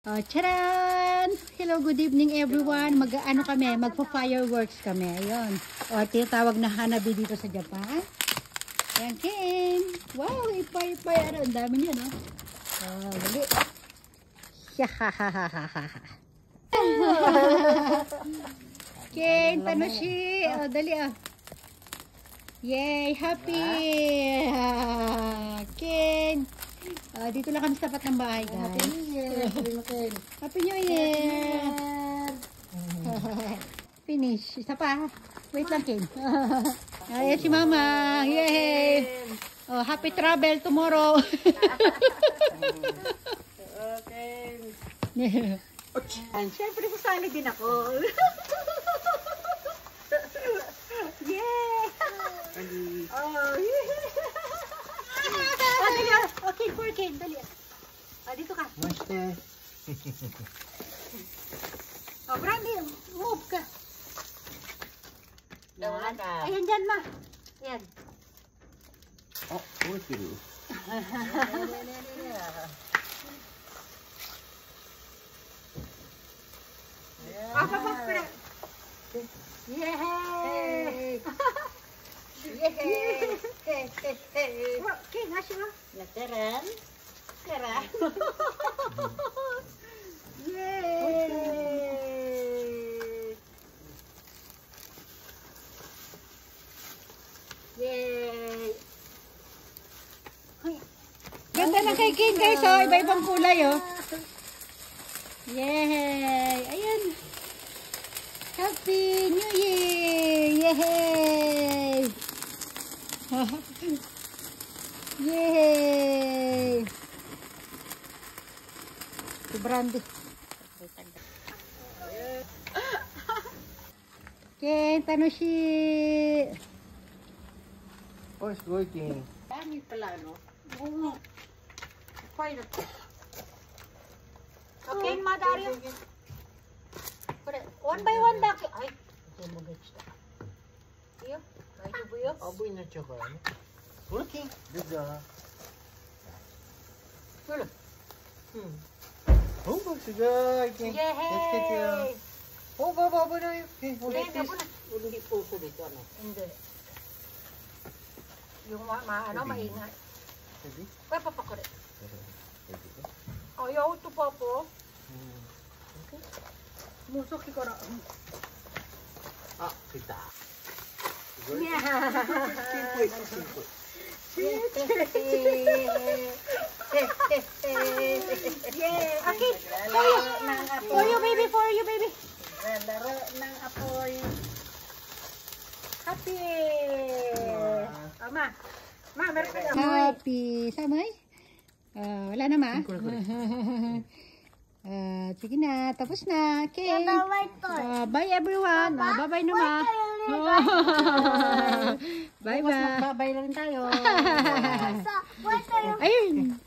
Oh, charan! Hello, good evening everyone. Mag-ano kami, magpa-fireworks kami. Ayun. O, tinatawag na hanabi dito sa Japan. Ayan, Ken. Wow, ipay-ipay. Ano, ang dami niya, no? Oh, dali. Ken, Tanoshi. Oh, dali, oh. Yay, happy! Ken! Dito lang kami sa tapat ng bahay, guys. Happy New Year! Happy New Year! Finish. Isa pa. Wait lang, Ken. Ayan si Mama. Yay! Oh, happy travel tomorrow. Okay. Siyempre, sasali din ako. Yeah! Oh, yeah! Dali, okay, for Ken, dali. Dito ka. Master. Oh, Brandy, move ka. Yan. Ayan dyan, ma. Ayan. Oh, okay. Yay! Yay! Okay, nasi mo. Nakaran. Kara. Yay! Yay! Ganda ng kay Ken, guys, oh. Iba-ibang kulay, oh. Yay! Ayan. Happy New Year! Yay! Yay! Si Brandy. Ken, Tanoshi! Oh, it's working. Dami pala, no? Oo. Fine. Okay, Madario. One by one daki. Ay, ito mo guys. Iyo, ay buyo. Aboy na chocolate. Working. Good job. Tulo. Oh, sige. Yay! Let's get you. Oh, baba na yun. Hindi na. Hindi puso dito, ano? Hindi. Yung ano, maingay. Pwede? Kaya papakore. Pwede ko. Ayaw ito pa po. Musok ko na. Ah, kita. Yeah. Yeah. Okay. For you, baby. For you, baby. Laro ng apoy. Happy. Ma. Ma, meron ka happy. Samay? Wala na, ma? Sige na. Tapos na. Okay. Bye, everyone. Bye-bye na, ma. Bye-bye. Babay lang tayo. Ayun.